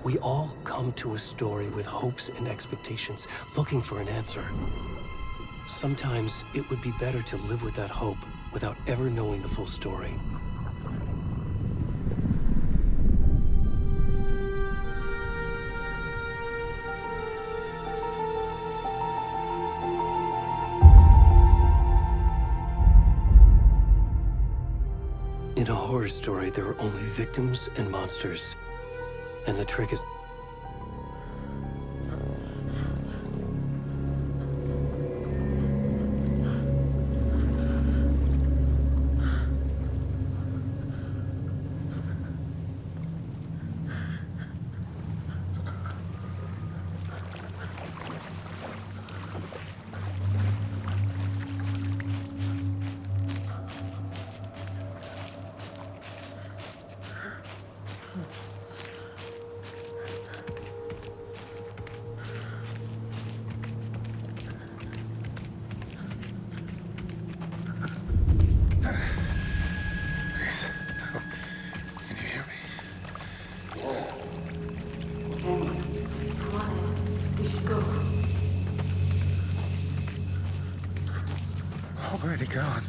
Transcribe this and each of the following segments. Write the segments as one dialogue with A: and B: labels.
A: We all come to a story with hopes and expectations, looking for an answer. Sometimes it would be better to live with that hope without ever knowing the full story. In a horror story, there are only victims and monsters. And the trick is...
B: Already gone.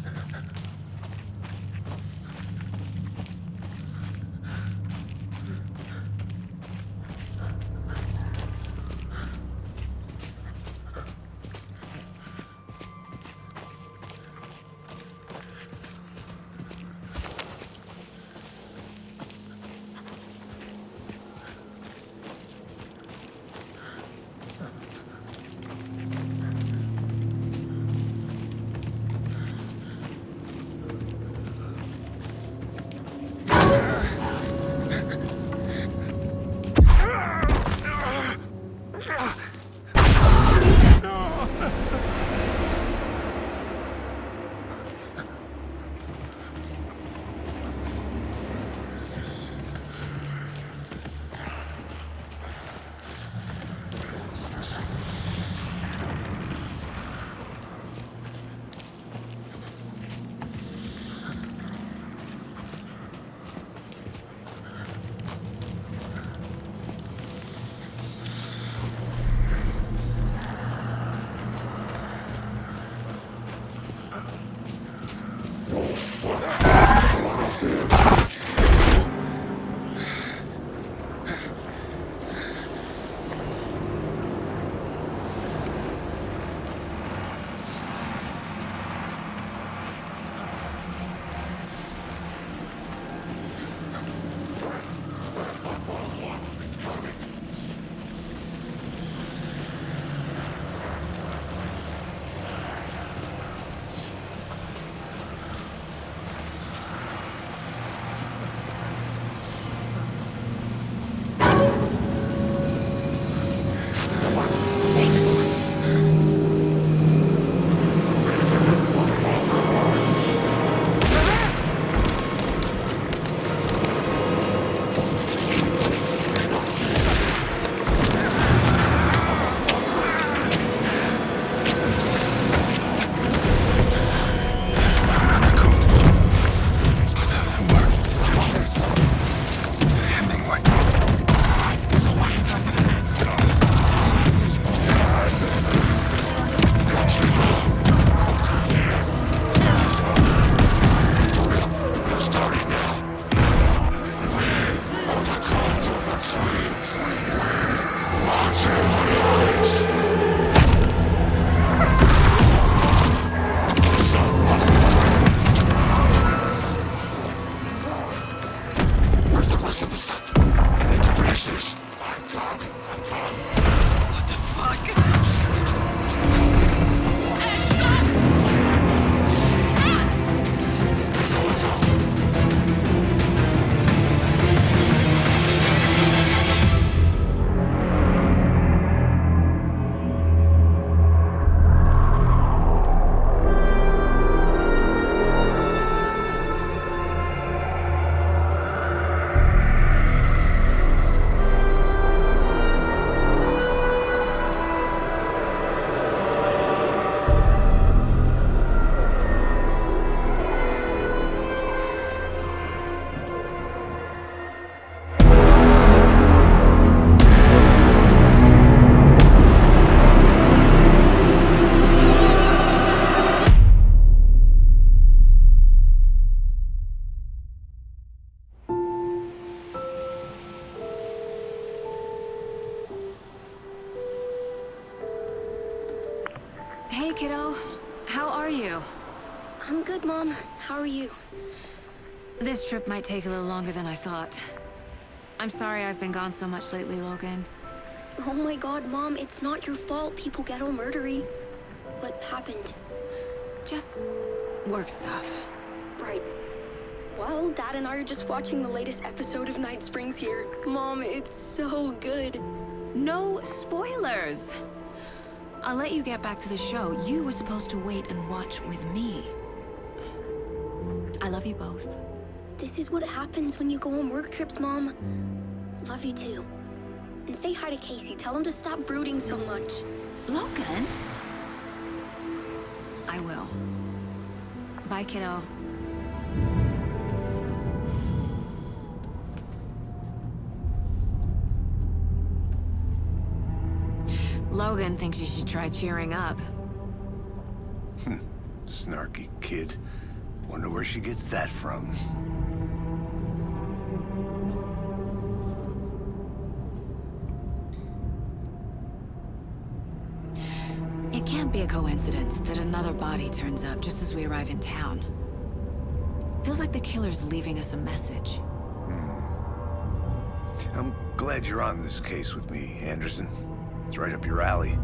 B: Hey, kiddo. How are you?
C: I'm good, Mom. How are you?
B: This trip might take a little longer than I thought. I'm sorry I've been gone so much lately, Logan.
C: Oh my god, Mom, it's not your fault people get all murdery. What happened?
B: Just work stuff.
C: Right. Well, Dad and I are just watching the latest episode of Night Springs here. Mom, it's so good.
B: No spoilers! I'll let you get back to the show. You were supposed to wait and watch with me. I love you both.
C: This is what happens when you go on work trips, Mom. Love you too. And say hi to Casey. Tell him to stop brooding so much.
B: Logan? I will. Bye, kiddo. Logan thinks you should try cheering up.
D: Snarky kid. Wonder where she gets that from.
B: It can't be a coincidence that another body turns up just as we arrive in town. Feels like the killer's leaving us a message.
D: I'm glad you're on this case with me, Anderson. It's right up your alley.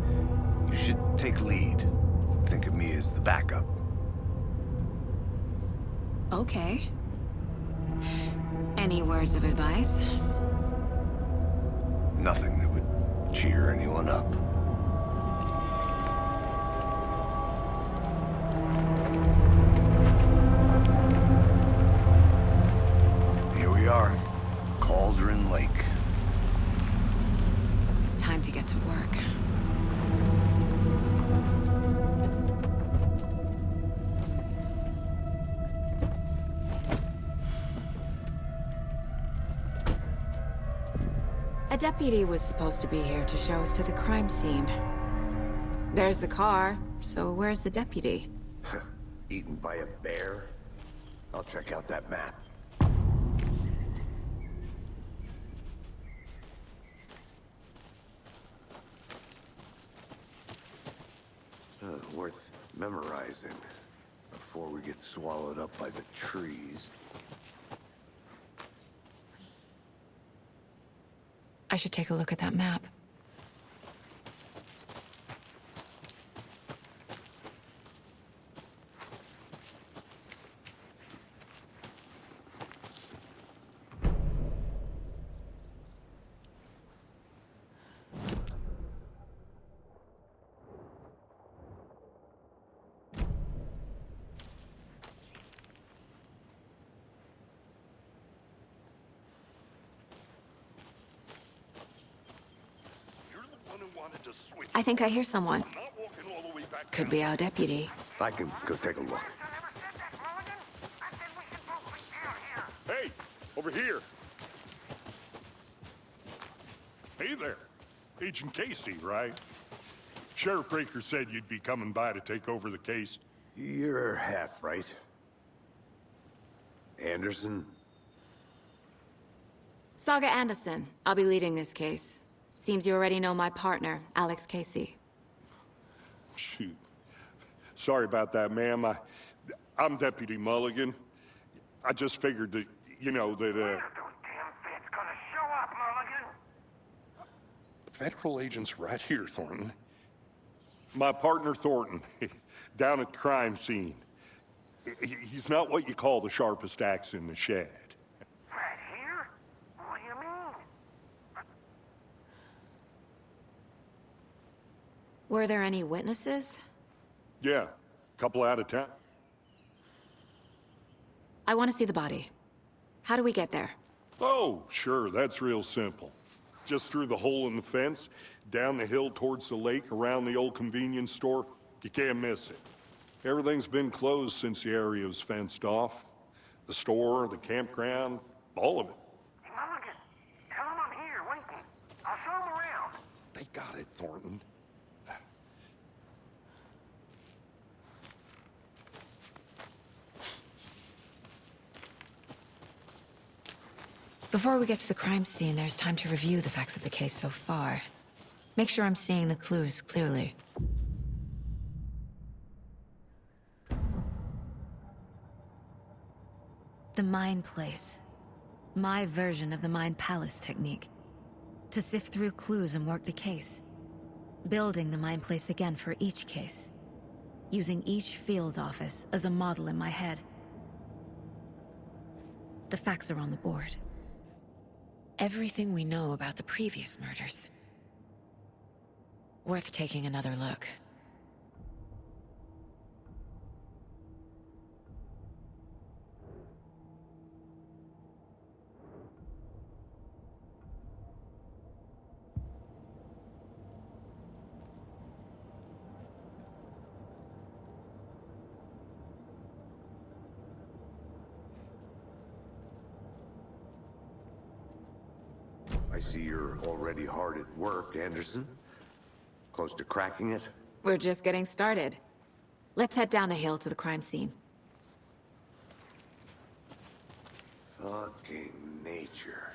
D: You should take lead. Think of me as the backup.
B: Okay. Any words of advice?
D: Nothing that would cheer anyone up. Here we are. Cauldron Lake.
B: Time to get to work. A deputy was supposed to be here to show us to the crime scene. There's the car, so where's the deputy?
D: Eaten by a bear? I'll check out that map. Worth memorizing before we get swallowed up by the trees.
B: I should take a look at that map. I think I hear someone. Could be our deputy.
D: I can go take a look.
E: Hey, over here. Hey there. Agent Casey, right? Sheriff Breaker said you'd be coming by to take over the case.
D: You're half right. Anderson?
B: Saga Anderson. I'll be leading this case. Seems you already know my partner, Alex Casey.
E: Shoot. Sorry about that, ma'am. I'm Deputy Mulligan. I just figured that, you know, that,
F: Those damn feds gonna show up, Mulligan.
E: federal agent's right here, Thornton. My partner, Thornton, down at the crime scene. He's not what you call the sharpest axe in the shed.
F: Right here? What do you mean?
B: Were there any witnesses?
E: Yeah, couple out of town.
B: I want to see the body. How do we get there?
E: Oh, sure, that's real simple. Just through the hole in the fence, down the hill towards the lake, around the old convenience store. You can't miss it. Everything's been closed since the area was fenced off. The store, the campground, all of it.
F: Hey, Mulligan, tell him I'm here waiting. I'll show him around.
E: They got it, Thornton.
B: Before we get to the crime scene, there's time to review the facts of the case so far. Make sure I'm seeing the clues clearly. The Mind Place. My version of the Mind Palace technique. To sift through clues and work the case. Building the Mind Place again for each case. Using each field office as a model in my head. The facts are on the board. Everything we know about the previous murders. Worth taking another look.
D: I see you're already hard at work, Anderson. Close to cracking it?
B: We're just getting started. Let's head down the hill to the crime scene.
D: Fucking nature.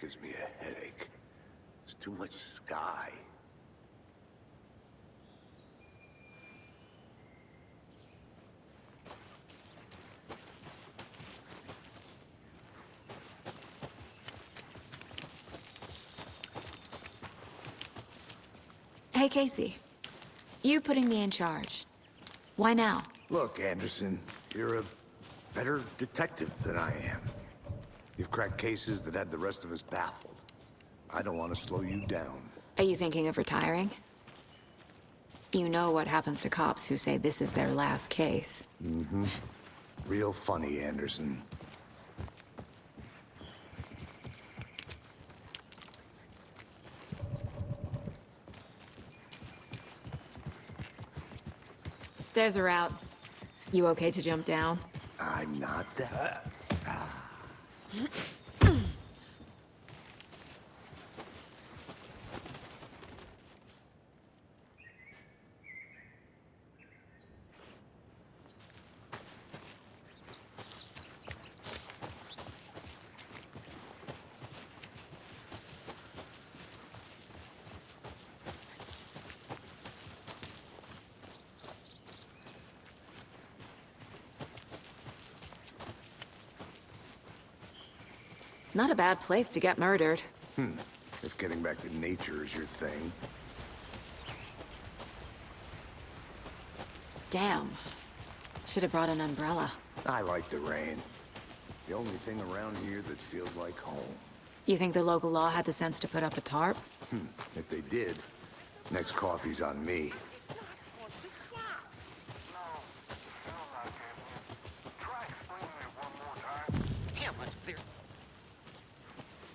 D: Gives me a headache. There's too much sky.
B: Hey, Casey. You putting me in charge. Why now?
D: Look, Anderson, you're a better detective than I am. You've cracked cases that had the rest of us baffled. I don't want to slow you down.
B: Are you thinking of retiring? You know what happens to cops who say this is their last case.
D: Mm-hmm. Real funny, Anderson.
B: Stairs are out. You okay to jump down?
D: I'm not that.
B: Not a bad place to get murdered.
D: If getting back to nature is your thing.
B: Damn. Should have brought an umbrella.
D: I like the rain. The only thing around here that feels like home.
B: You think the local law had the sense to put up a tarp?
D: If they did, next coffee's on me.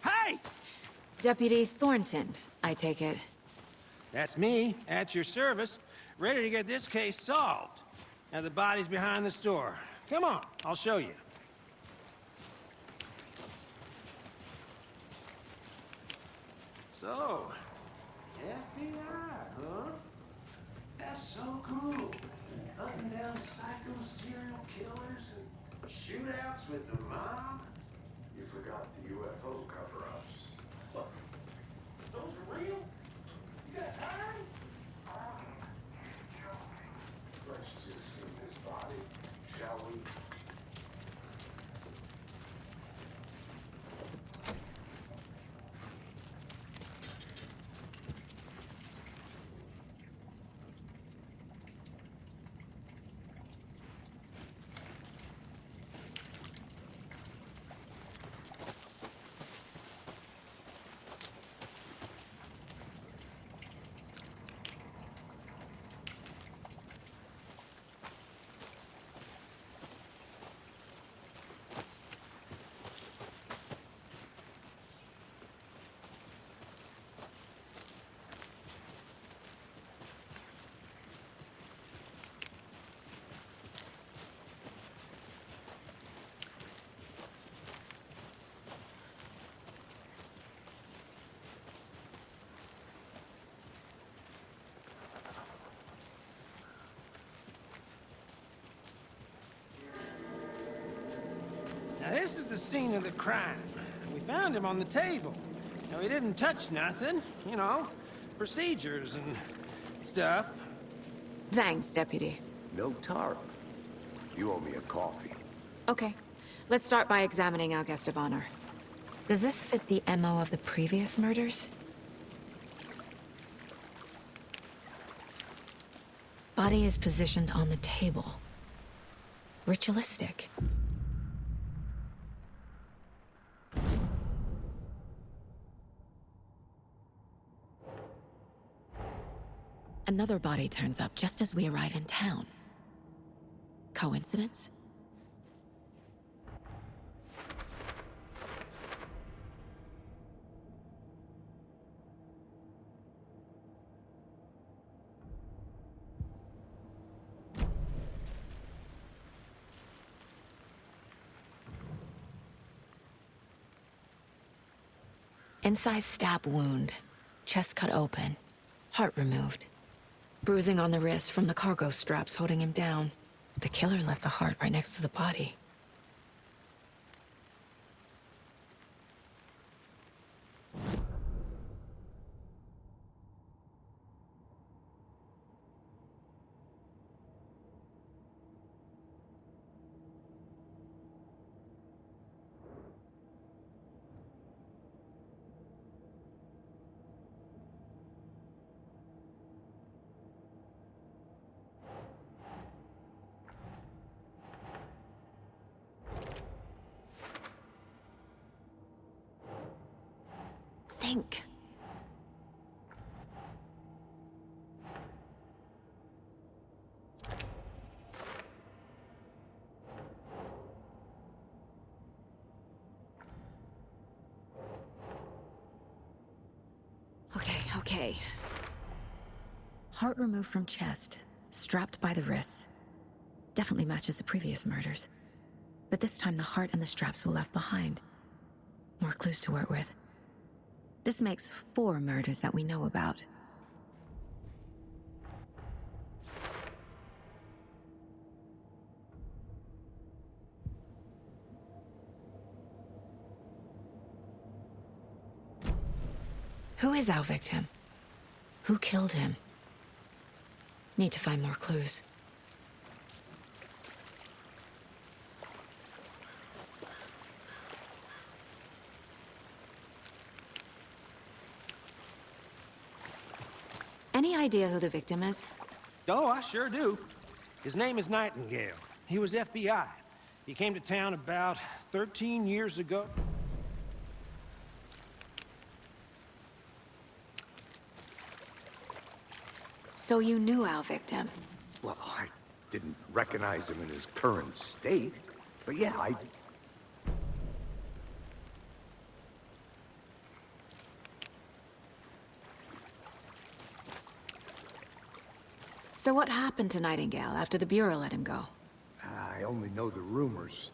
G: Hey!
B: Deputy Thornton, I take it.
G: That's me, at your service, ready to get this case solved. Now the body's behind the store. Come on, I'll show you. So, FBI, huh? That's so cool. Hunting down psycho serial killers and shootouts with the mob.
D: You forgot the UFO cover-ups.
G: What? Those are real? You guys hired?
D: Let's just see this body, shall we?
G: Now this is the scene of the crime. We found him on the table. Now he didn't touch nothing, you know, procedures and stuff.
B: Thanks, Deputy.
D: No tarp. You owe me a coffee.
B: Okay. Let's start by examining our guest of honor. Does this fit the MO of the previous murders? Body is positioned on the table. Ritualistic. Another body turns up just as we arrive in town. Coincidence? Incised stab wound. Chest cut open. Heart removed. Bruising on the wrist from the cargo straps holding him down. The killer left the heart right next to the body. Think. Okay. Heart removed from chest, strapped by the wrists. Definitely matches the previous murders. But this time the heart and the straps were left behind. More clues to work with. This makes 4 murders that we know about. Who is our victim? Who killed him? Need to find more clues. Any idea who the victim is?
G: Oh, I sure do. His name is Nightingale. He was FBI. He came to town about 13 years ago.
B: So you knew our victim?
D: Well, I didn't recognize him in his current state. But yeah,
B: So what happened to Nightingale after the Bureau let him go?
D: I only know the rumors.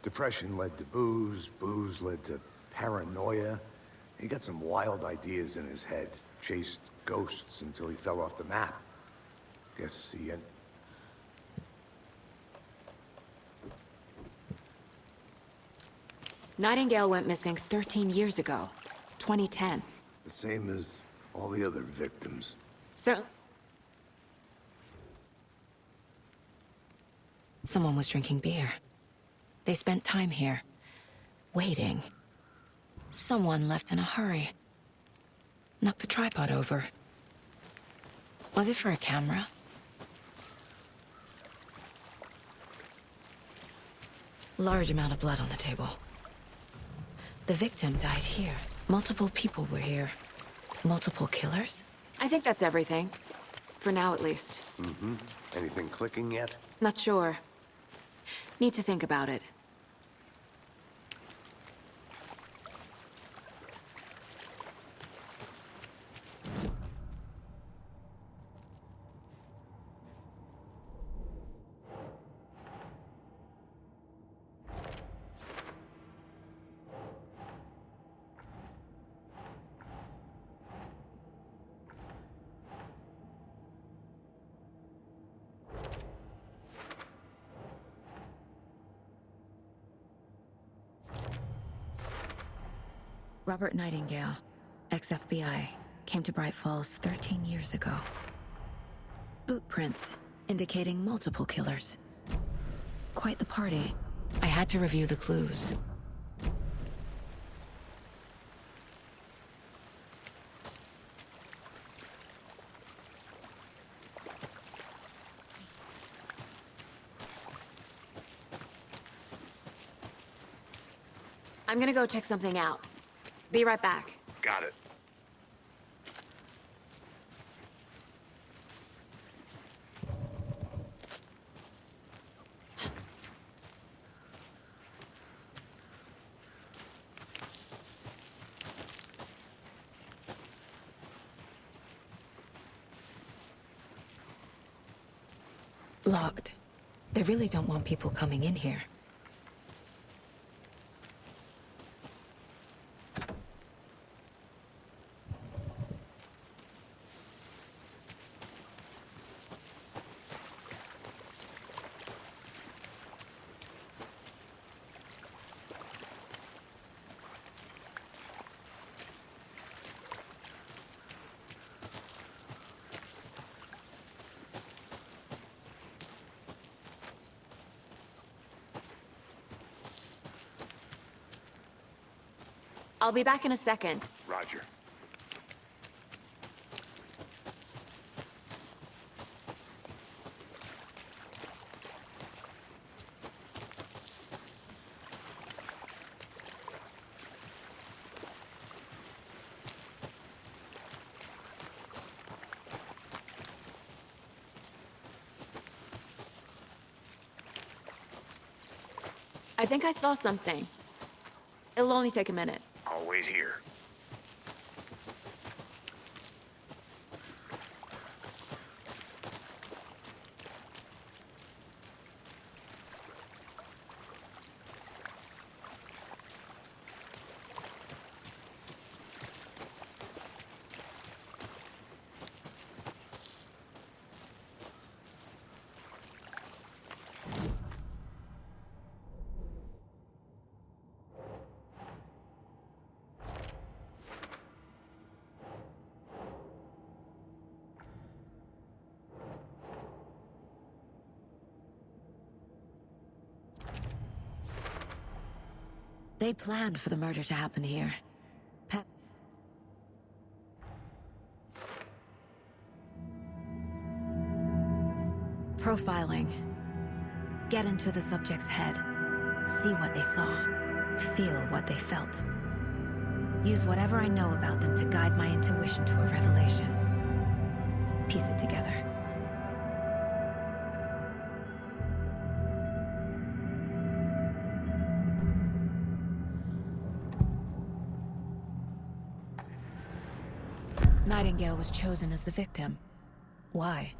D: Depression led to booze, booze led to paranoia. He got some wild ideas in his head, chased ghosts until he fell off the map. Guess he
B: Nightingale went missing 13 years ago, 2010.
D: the same as all the other victims.
B: So... Someone was drinking beer. They spent time here, waiting. Someone left in a hurry. Knocked the tripod over. Was it for a camera? Large amount of blood on the table. The victim died here. Multiple people were here. Multiple killers? I think that's everything. For now, at least.
D: Mm-hmm. Anything clicking yet?
B: Not sure. Need to think about it. Robert Nightingale, ex-FBI, came to Bright Falls 13 years ago. Boot prints indicating multiple killers. Quite the party. I had to review the clues. I'm gonna go check something out. Be right back.
D: Got it.
B: Locked. They really don't want people coming in here. I'll be back in a second.
D: Roger.
B: I think I saw something. It'll only take a minute.
D: I'll wait here.
B: They planned for the murder to happen here. Profiling. Get into the subject's head. See what they saw. Feel what they felt. Use whatever I know about them to guide my intuition to a revelation. Piece it together. Nightingale was chosen as the victim. Why?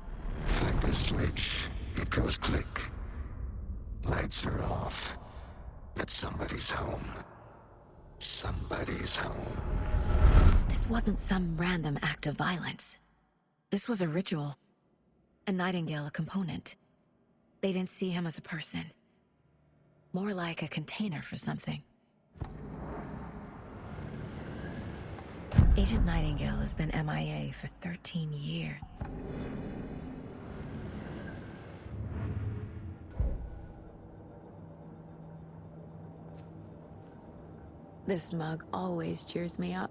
H: Flip the switch, it goes click. Lights are off. But somebody's home. Somebody's home.
B: This wasn't some random act of violence. This was a ritual. And Nightingale a component. They didn't see him as a person. More like a container for something. Agent Nightingale has been MIA for 13 years. This mug always cheers me up.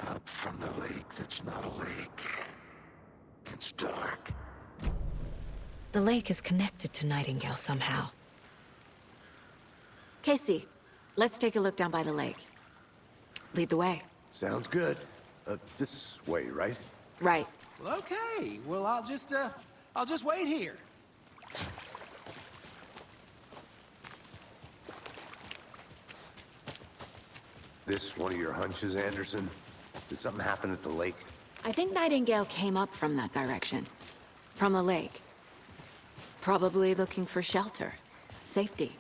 H: Up from the lake that's not a lake. It's dark.
B: The lake is connected to Nightingale somehow. Casey, let's take a look down by the lake. Lead the way.
D: Sounds good. This way, right?
B: Right.
I: Well, okay. Well, I'll just wait here.
D: This one of your hunches, Anderson? Did something happen at the lake?
B: I think Nightingale came up from that direction. From the lake. Probably looking for shelter. Safety.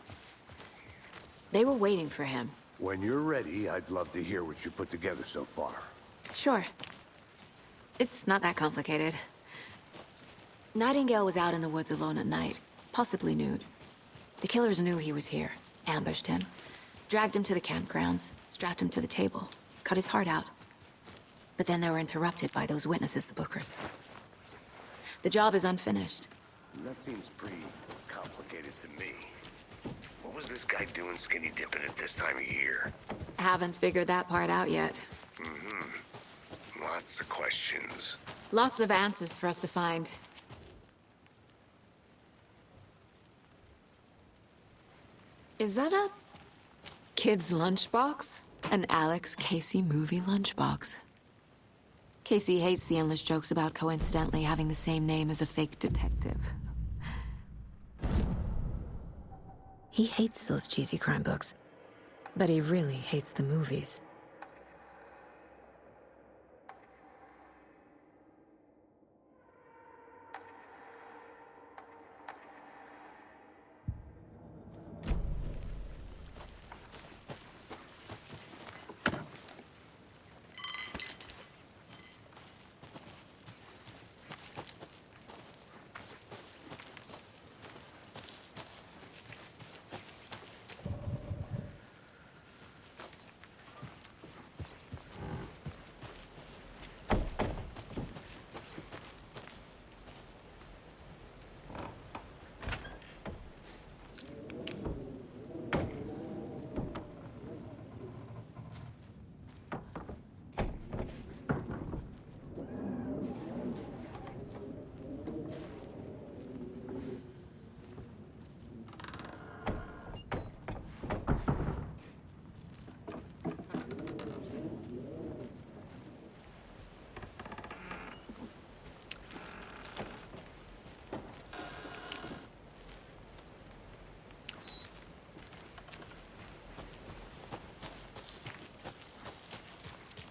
B: They were waiting for him.
D: When you're ready, I'd love to hear what you put together so far.
B: Sure. It's not that complicated. Nightingale was out in the woods alone at night, possibly nude. The killers knew he was here, ambushed him, Dragged him to the campgrounds, strapped him to the table, cut his heart out. But then they were interrupted by those witnesses, the Bookers. The job is unfinished.
H: That seems pretty complicated to me. What was this guy doing skinny dipping at this time of year?
B: Haven't figured that part out yet.
H: Lots of questions.
B: Lots of answers for us to find. Is that a kid's lunchbox? An Alex Casey movie lunchbox. Casey hates the endless jokes about coincidentally having the same name as a fake detective. He hates those cheesy crime books, but he really hates the movies.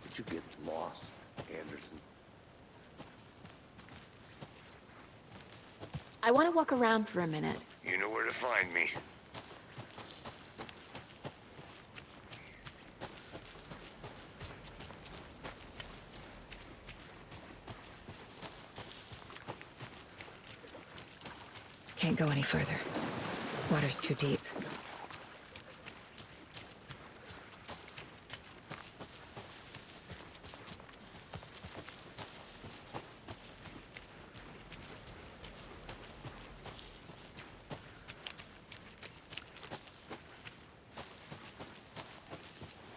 H: Did you get lost, Anderson?
B: I want to walk around for a minute.
H: You know where to find me.
B: Can't go any further. Water's too deep.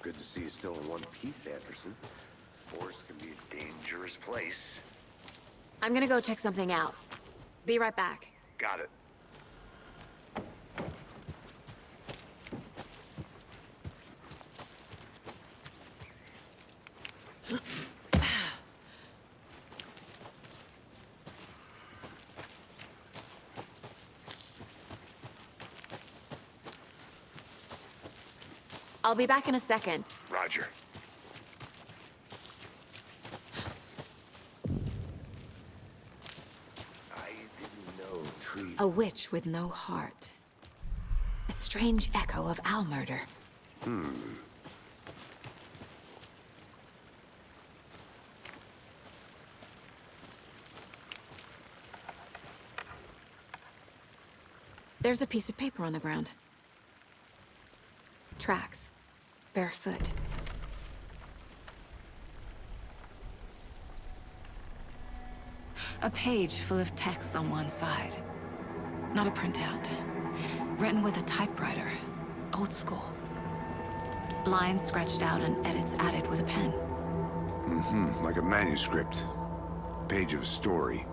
H: Good to see you still in one piece, Anderson. Forest can be a dangerous place.
B: I'm gonna go check something out. Be right back.
H: Got it.
B: I'll be back in a second.
H: Roger. I didn't know trees.
B: A witch with no heart. A strange echo of Al murder. There's a piece of paper on the ground. Tracks. Barefoot. A page full of text on one side. Not a printout. Written with a typewriter. Old school. Lines scratched out and edits added with a pen.
D: Like a manuscript. Page of a story.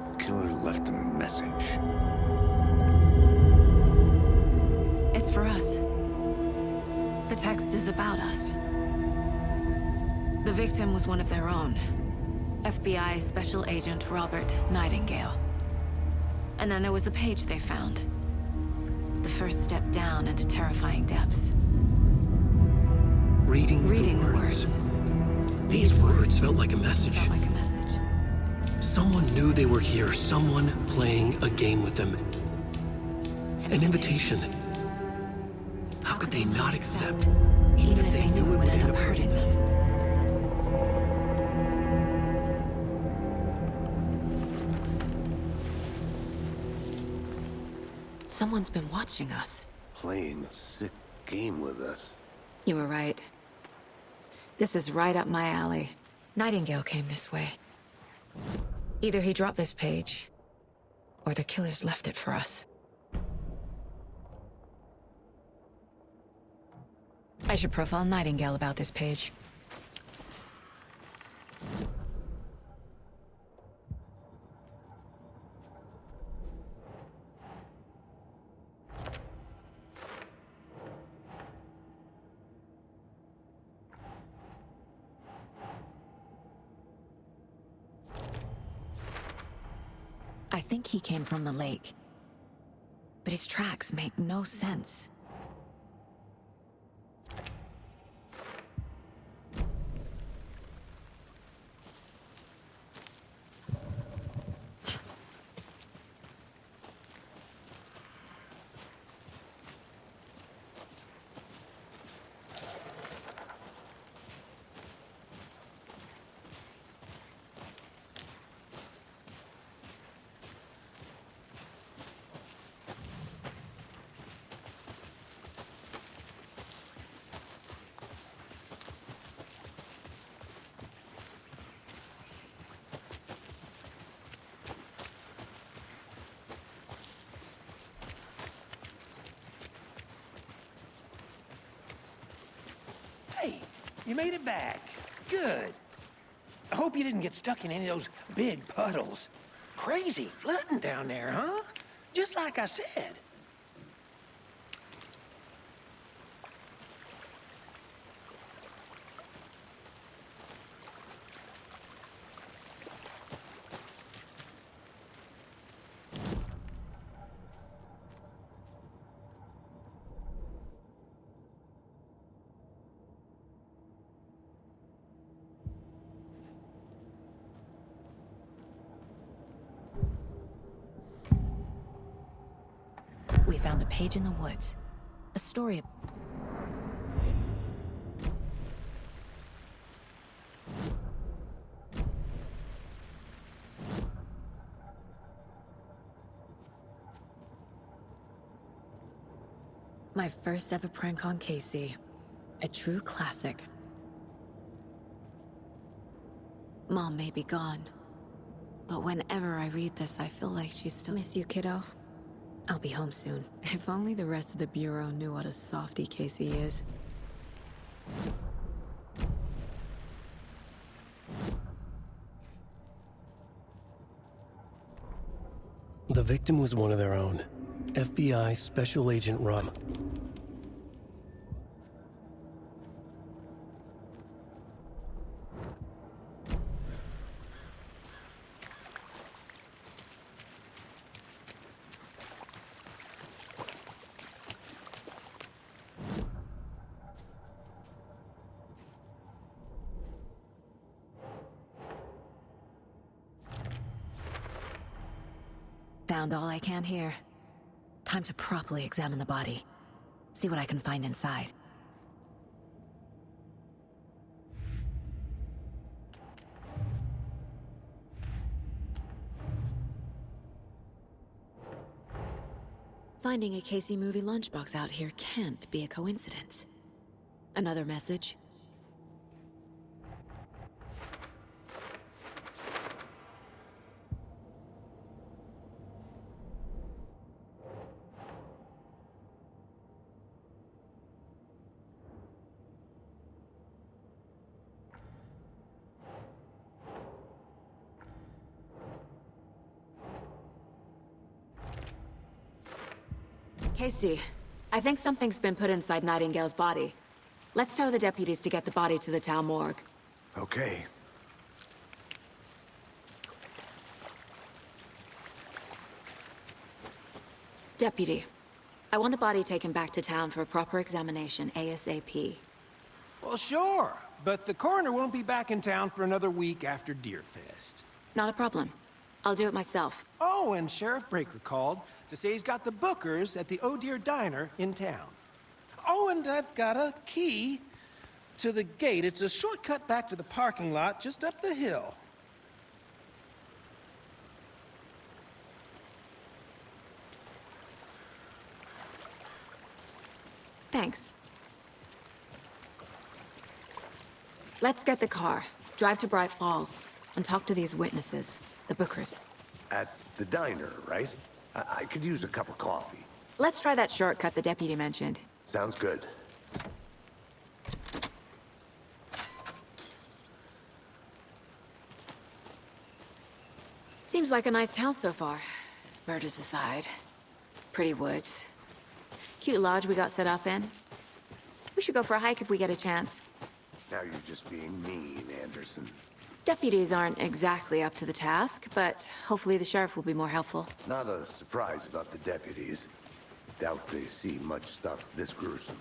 D: The killer left a message.
B: It's for us. The text is about us. The victim was one of their own. FBI Special Agent Robert Nightingale. And then there was the page they found. The first step down into terrifying depths.
A: Reading the words. These words felt like a message.
B: Felt like a message.
A: Someone knew they were here. Someone playing a game with them. An invitation. How could they not accept, even if they knew it would end up hurting them?
B: Someone's been watching us.
D: playing a sick game with us.
B: You were right. This is right up my alley. Nightingale came this way. Either he dropped this page, or the killers left it for us. I should profile Nightingale about this page. I think he came from the lake. But his tracks make no sense.
G: Hey, you made it back. Good. I hope you didn't get stuck in any of those big puddles. Crazy flooding down there, huh? Just like I said.
B: We found a page in the woods. A story. My first ever prank on Casey. A true classic. Mom may be gone, but whenever I read this, I feel like she still miss you, kiddo. I'll be home soon. If only the rest of the Bureau knew what a softie Casey is.
A: The victim was one of their own. FBI Special Agent Rum.
B: Found all I can here. Time to properly examine the body. See what I can find inside. Finding a Casey movie lunchbox out here can't be a coincidence. Another message? Casey, I think something's been put inside Nightingale's body. Let's tell the deputies to get the body to the town morgue.
D: Okay.
B: Deputy, I want the body taken back to town for a proper examination, ASAP.
I: Well, sure. But the coroner won't be back in town for another week after Deerfest.
B: Not a problem. I'll do it myself.
I: Oh, and Sheriff Breaker called to say he's got the Bookers at the Oh Dear Diner in town. Oh, and I've got a key to the gate. It's a shortcut back to the parking lot just up the hill.
B: Thanks. Let's get the car, drive to Bright Falls, and talk to these witnesses, the Bookers.
D: At the diner, right? I could use a cup of coffee.
B: Let's try that shortcut the deputy mentioned.
D: Sounds good.
B: Seems like a nice town so far. Murders aside. Pretty woods. Cute lodge we got set up in. We should go for a hike if we get a chance.
D: Now you're just being mean, Anderson.
B: Deputies aren't exactly up to the task, but hopefully the sheriff will be more helpful.
D: Not a surprise about the deputies. Doubt they see much stuff this gruesome.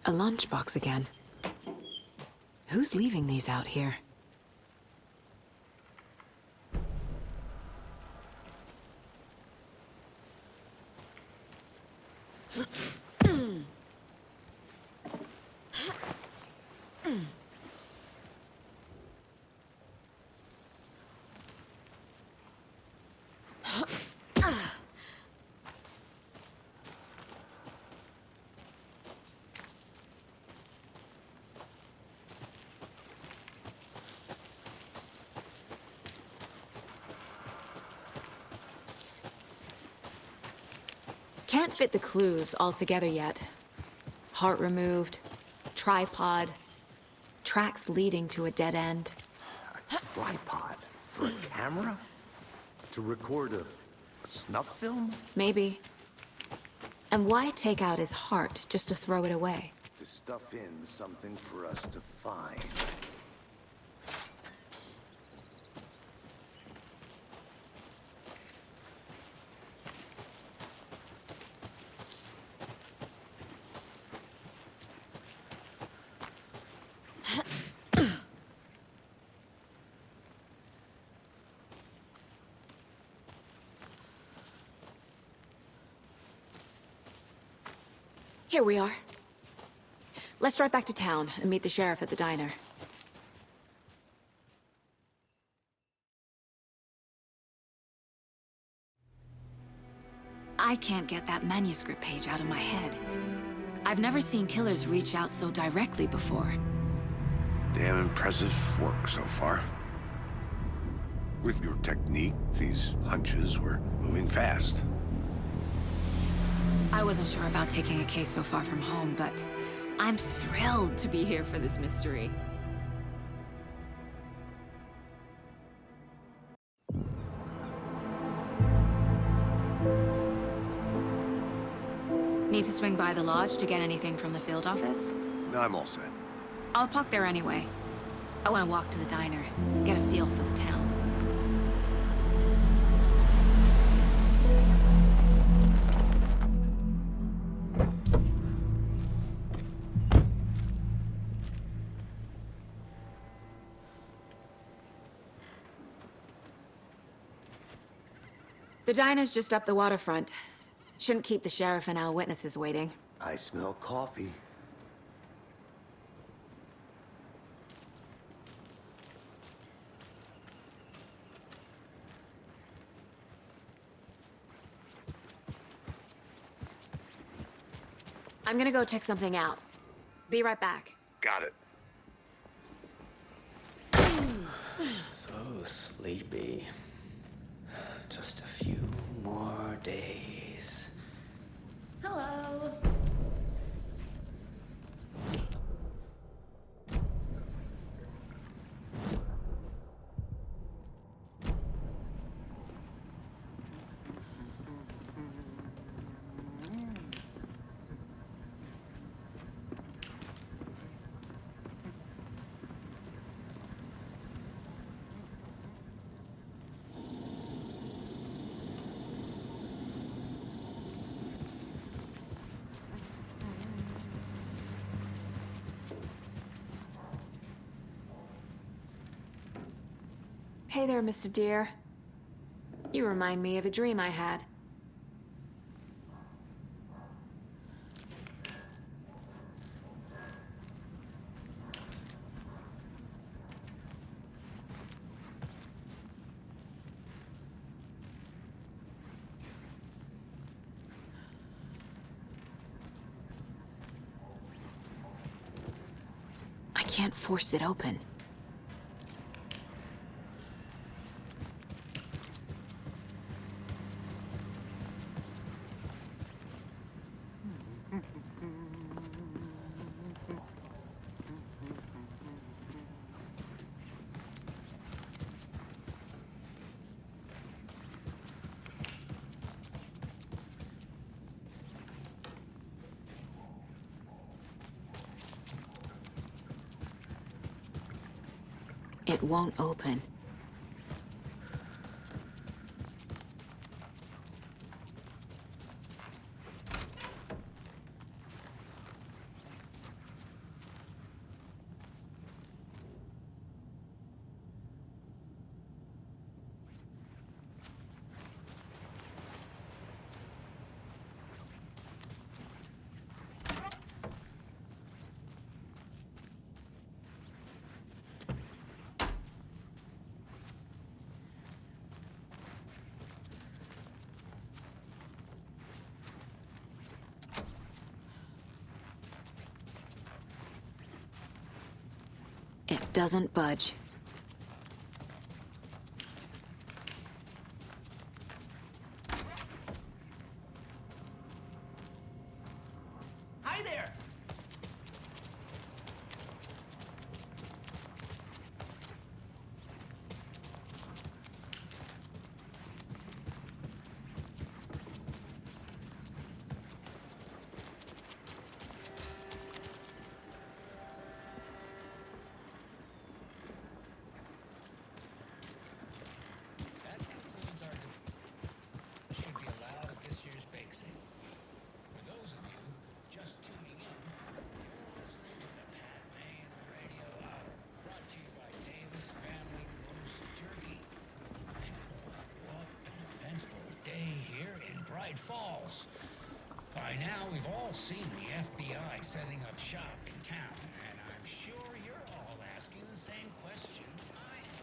B: A lunchbox again. Who's leaving these out here? Can't fit the clues all together yet. Heart removed, tripod, tracks leading to a dead end.
D: A tripod? For a camera? To record a snuff film?
B: Maybe. And why take out his heart just to throw it away?
D: To stuff in something for us to find.
B: Here we are. Let's drive back to town and meet the sheriff at the diner. I can't get that manuscript page out of my head. I've never seen killers reach out so directly before.
D: Damn impressive work so far. With your technique, these hunches were moving fast.
B: I wasn't sure about taking a case so far from home, but I'm thrilled to be here for this mystery. Need to swing by the lodge to get anything from the field office?
D: I'm all set.
B: I'll park there anyway. I want to walk to the diner, get a feel for the town. The diner's just up the waterfront. Shouldn't keep the sheriff and our witnesses waiting.
D: I smell coffee.
B: I'm gonna go check something out. Be right back.
D: Got it.
J: So sleepy. Just a few more days.
B: Hello. Hey there, Mr. Deer. You remind me of a dream I had. can't force it open. It won't open. It doesn't budge.
I: Hi there!
G: That concludes our should be allowed at this year's bake sale. For those of you just tuning in, you're listening to the Pat May and the Radio Hour, brought to you by Davis Family Roast Jerky. And boy, what an eventful day here in Bright Falls. By now, we've all seen the FBI setting up shop in town, and I'm sure you're all asking the same question I am.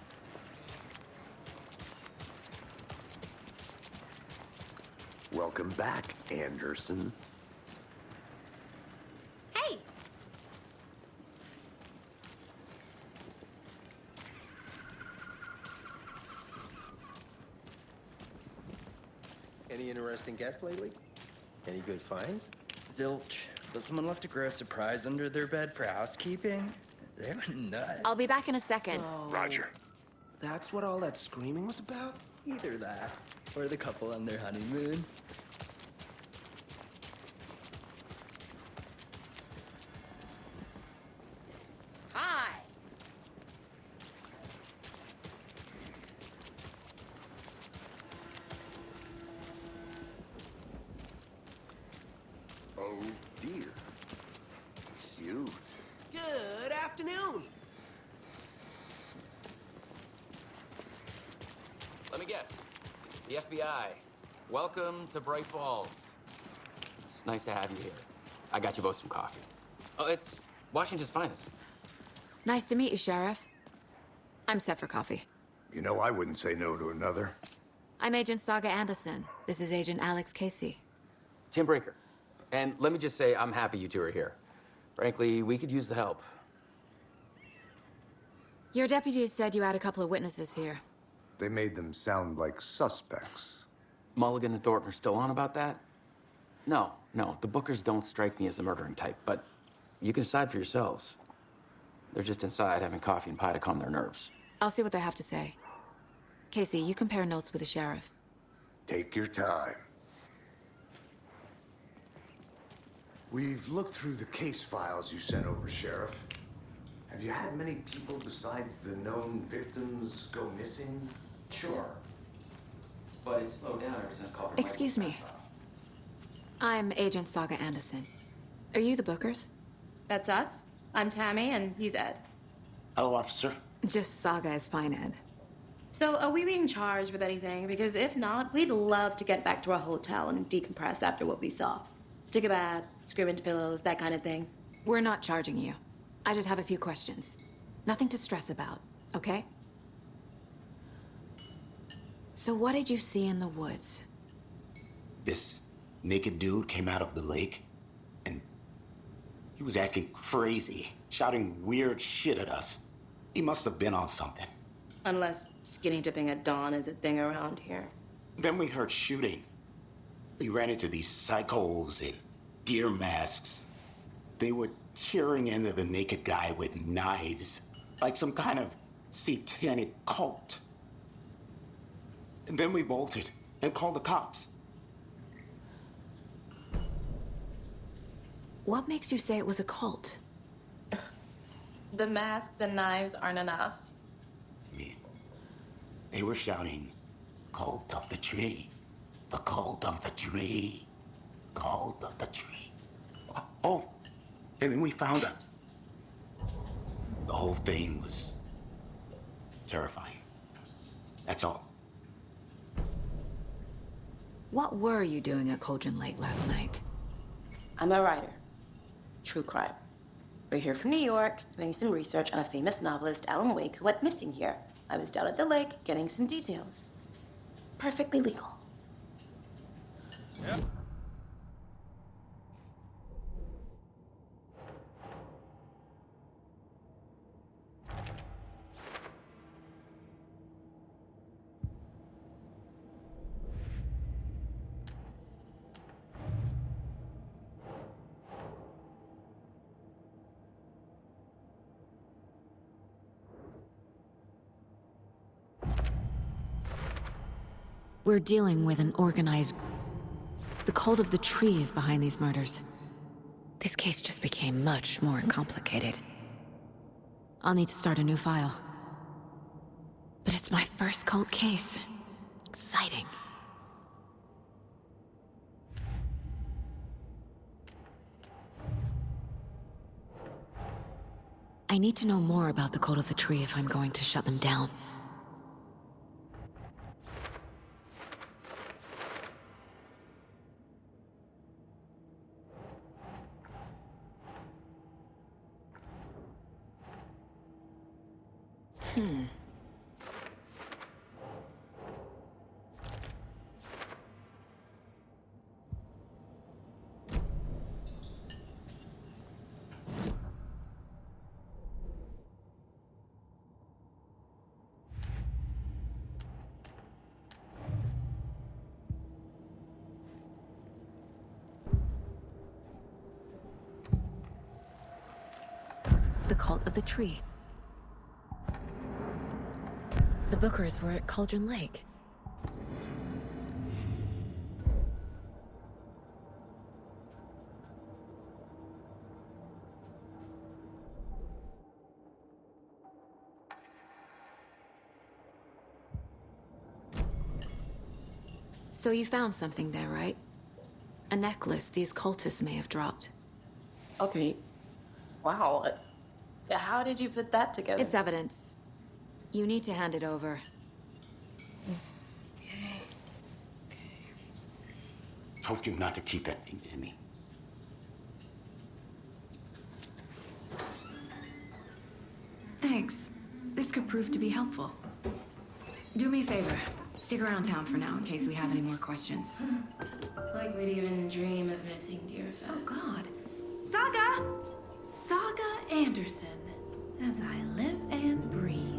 D: Welcome back, Anderson.
C: Hey!
K: Any interesting guests lately? Any good finds?
J: Zilch. But someone left a gross surprise under their bed for housekeeping? They were nuts.
B: I'll be back in a second.
D: Roger.
I: That's what all that screaming was about?
J: Either that, or the couple on their honeymoon.
B: Hi!
D: Oh, dear. Huge.
I: Good afternoon.
L: Let me guess. The FBI. Welcome to Bright Falls. It's nice to have you here. I got you both some coffee. Oh, it's Washington's finest.
B: Nice to meet you, Sheriff. I'm set for coffee.
D: You know, I wouldn't say no to another.
B: I'm Agent Saga Anderson. This is Agent Alex Casey.
L: Tim Brinker. And let me just say, I'm happy you two are here. Frankly, we could use the help.
B: Your deputies said you had a couple of witnesses here.
D: They made them sound like suspects.
L: Mulligan and Thornton are still on about that? No, the Bookers don't strike me as the murdering type, but you can decide for yourselves. They're just inside having coffee and pie to calm their nerves.
B: I'll see what they have to say. Casey, you compare notes with the sheriff.
D: Take your time. We've looked through the case files you sent over, Sheriff. Have you had many people besides the known victims go missing?
L: Sure. But it's slowed down ever since Culver.
B: Excuse me. I'm Agent Saga Anderson. Are you the Bookers?
M: That's us. I'm Tammy, and he's Ed.
H: Hello, officer.
B: Just Saga is fine, Ed.
M: So, are we being charged with anything? Because if not, we'd love to get back to our hotel and decompress after what we saw. Take a bath, scream into pillows, that kind of thing.
B: We're not charging you. I just have a few questions. Nothing to stress about, okay? So what did you see in the woods?
H: This naked dude came out of the lake and
N: He was acting crazy, shouting weird shit at us. He must have been on something.
M: Unless skinny dipping at dawn is a thing around here.
N: Then we heard shooting. We ran into these psychos in deer masks. They were tearing into the naked guy with knives, like some kind of satanic cult. And then we bolted and called the cops.
B: What makes you say it was a cult?
M: The masks and knives aren't enough.
N: They were shouting, "Cult of the tree, the cult of the tree, cult of the tree." Oh, and then we found out. The whole thing was terrifying. That's all.
B: What were you doing at Cauldron Lake last night?
M: I'm a writer. True crime. We're here from New York, doing some research on a famous novelist, Alan Wake, who went missing here. I was down at the lake, getting some details. Perfectly legal.
I: Yep.
B: We're dealing with an organized... The cult of the tree is behind these murders. This case just became much more complicated. I'll need to start a new file. But it's my first cult case. Exciting. I need to know more about the cult of the tree if I'm going to shut them down. The cult of the tree. The Bookers were at Cauldron Lake. So you found something there, right? A necklace these cultists may have dropped.
M: Okay. Wow. How did you put that together?
B: It's evidence. You need to hand it over.
N: Told you not to keep that thing to me.
B: Thanks. This could prove to be helpful. Do me a favor. Stick around town for now in case we have any more questions.
M: Like we'd even dream of missing Deerfest.
O: Oh, God. Saga! Saga Anderson. As I live and breathe.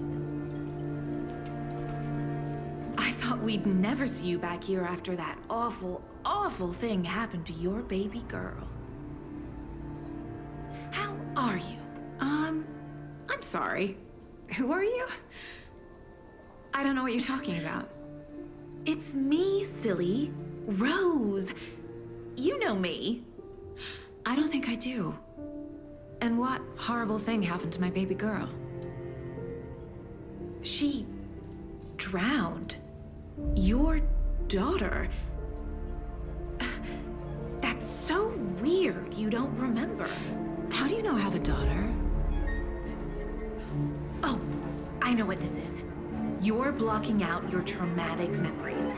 O: I thought we'd never see you back here after that awful, awful thing happened to your baby girl. How are you? I'm sorry. Who are you? I don't know what you're talking about. It's me, silly. Rose. You know me.
B: I don't think I do. And what horrible thing happened to my baby girl?
O: She drowned. Your daughter. That's so weird you don't remember.
B: How do you know I have a daughter?
O: Oh, I know what this is. You're blocking out your traumatic memories.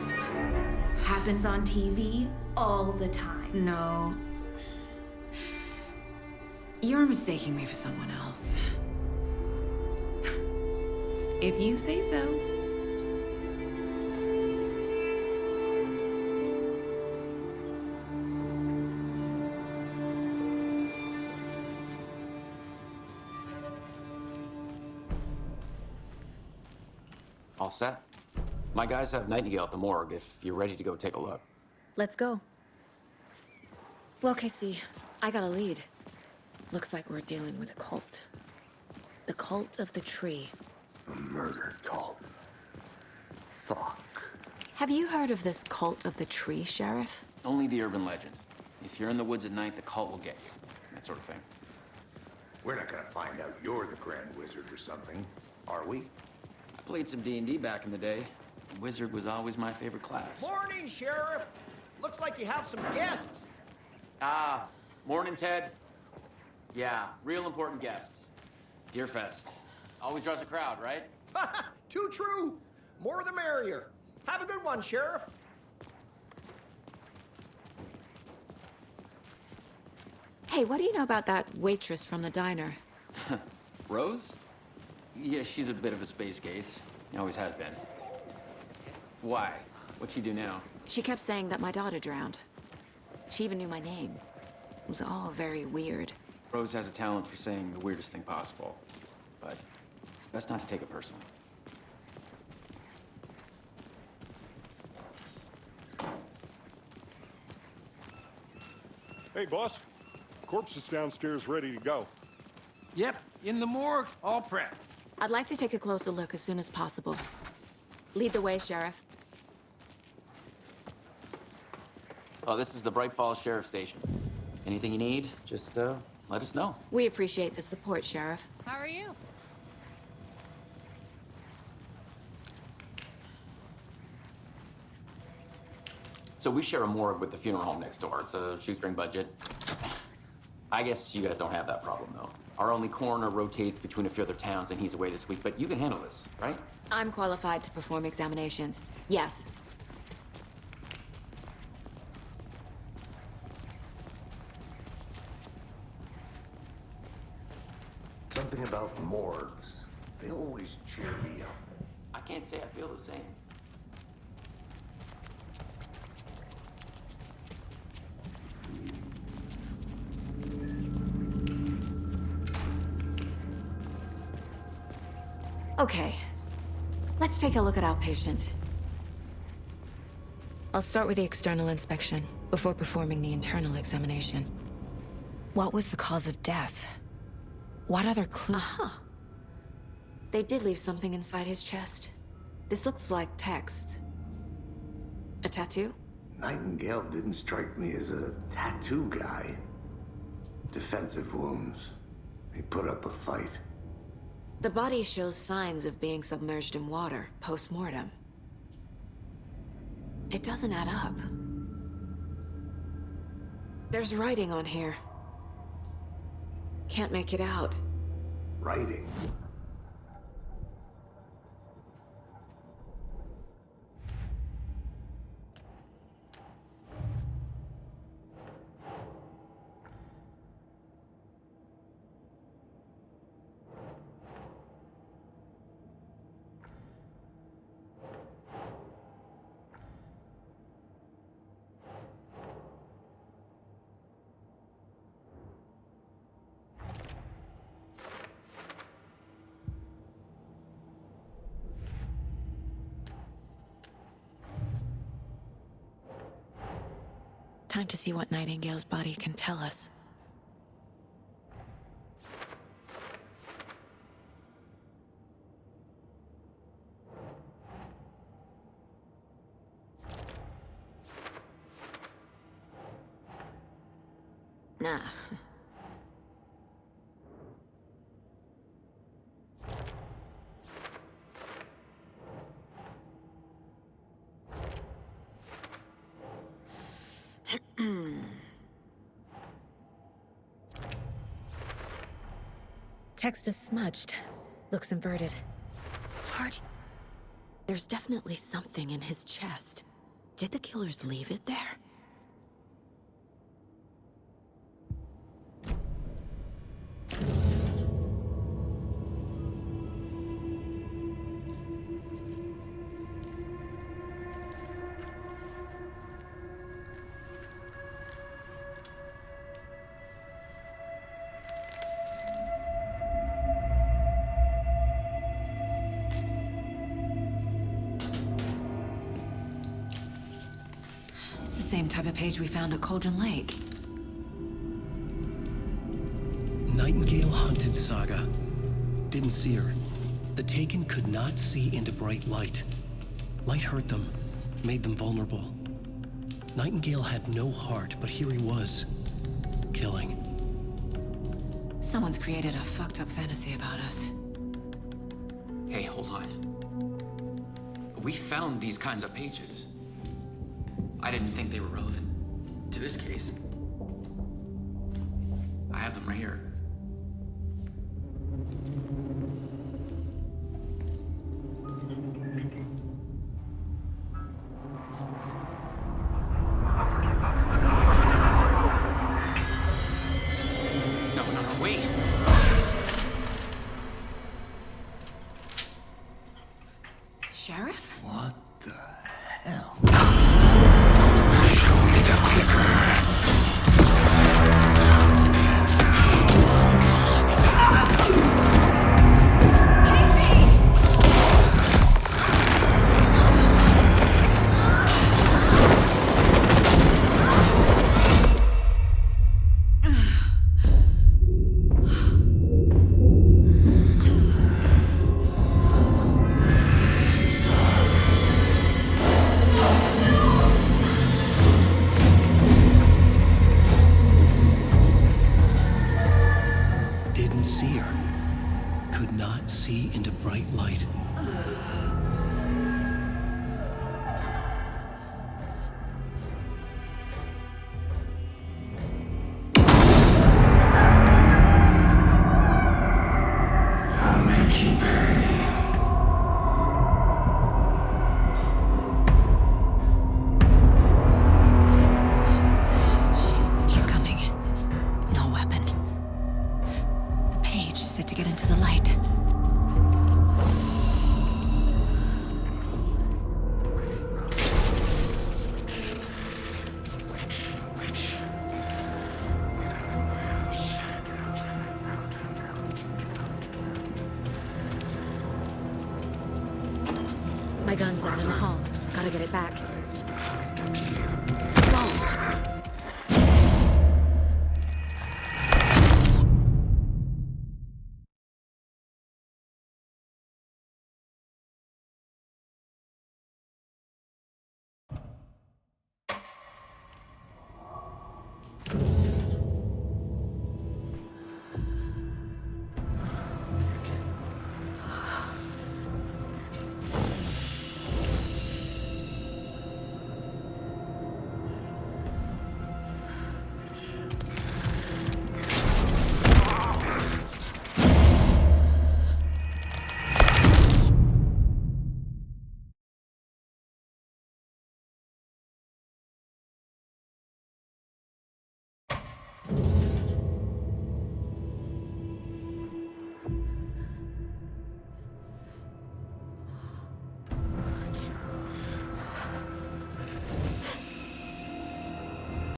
O: Happens on TV all the time.
B: No. You're mistaking me for someone else.
O: If you say so.
L: All set? My guys have Nightingale at the morgue if you're ready to go take a look.
B: Let's go. Well, Casey, I got a lead. Looks like we're dealing with a cult. The Cult of the Tree.
D: A murder cult. Fuck.
B: Have you heard of this Cult of the Tree, Sheriff?
L: Only the urban legend. If you're in the woods at night, the cult will get you. That sort of thing.
D: We're not gonna find out you're the Grand Wizard or something, are we?
L: I played some D&D back in the day. Wizard was always my favorite class.
P: Morning, Sheriff. Looks like you have some guests.
L: Ah, morning, Ted. Yeah, real important guests. Deerfest. Always draws a crowd, right?
P: Too true. More the merrier. Have a good one, Sheriff.
B: Hey, what do you know about that waitress from the diner?
L: Rose? Yeah, she's a bit of a space case. Always has been. Why? What'd she do now?
B: She kept saying that my daughter drowned. She even knew my name. It was all very weird.
L: Rose has a talent for saying the weirdest thing possible. But it's best not to take it personally.
E: Hey, boss. Corpse is downstairs ready to go.
I: Yep, in the morgue, all prepped.
B: I'd like to take a closer look as soon as possible. Lead the way, Sheriff.
L: Oh, this is the Bright Falls Sheriff Station. Anything you need, just let us know.
B: We appreciate the support, Sheriff.
Q: How are you?
L: So we share a morgue with the funeral home next door. It's a shoestring budget. I guess you guys don't have that problem, though. Our only coroner rotates between a few other towns, and he's away this week, but you can handle this, right?
B: I'm qualified to perform examinations. Yes.
D: Something about morgues. They always cheer me up.
L: I can't say I feel the same.
B: Okay. Let's take a look at our patient. I'll start with the external inspection before performing the internal examination. What was the cause of death? What other clue? Aha. They did leave something inside his chest. This looks like text. A tattoo?
D: Nightingale didn't strike me as a tattoo guy. Defensive wounds. He put up a fight.
B: The body shows signs of being submerged in water post-mortem. It doesn't add up. There's writing on here. Can't make it out.
D: Writing?
B: Time to see what Nightingale's body can tell us. Nah. Text is smudged. Looks inverted. Heart. There's definitely something in his chest. Did the killers leave it there? type of page we found at Cauldron Lake.
A: Nightingale hunted Saga. Didn't see her. The Taken could not see into bright light. Light hurt them, made them vulnerable. Nightingale had no heart, but here he was, killing.
B: Someone's created a fucked up fantasy about us.
L: Hey, hold on. We found these kinds of pages. I didn't think they were relevant to this case. I have them right here. No, wait.
B: Sheriff?
D: What the hell?
H: Show me the clicker.
A: Didn't see her. Could not see into bright light.
H: I'll make you pay.
B: He's coming. No weapon. The page set to get into the light. My gun's out in the hall. Gotta get it back.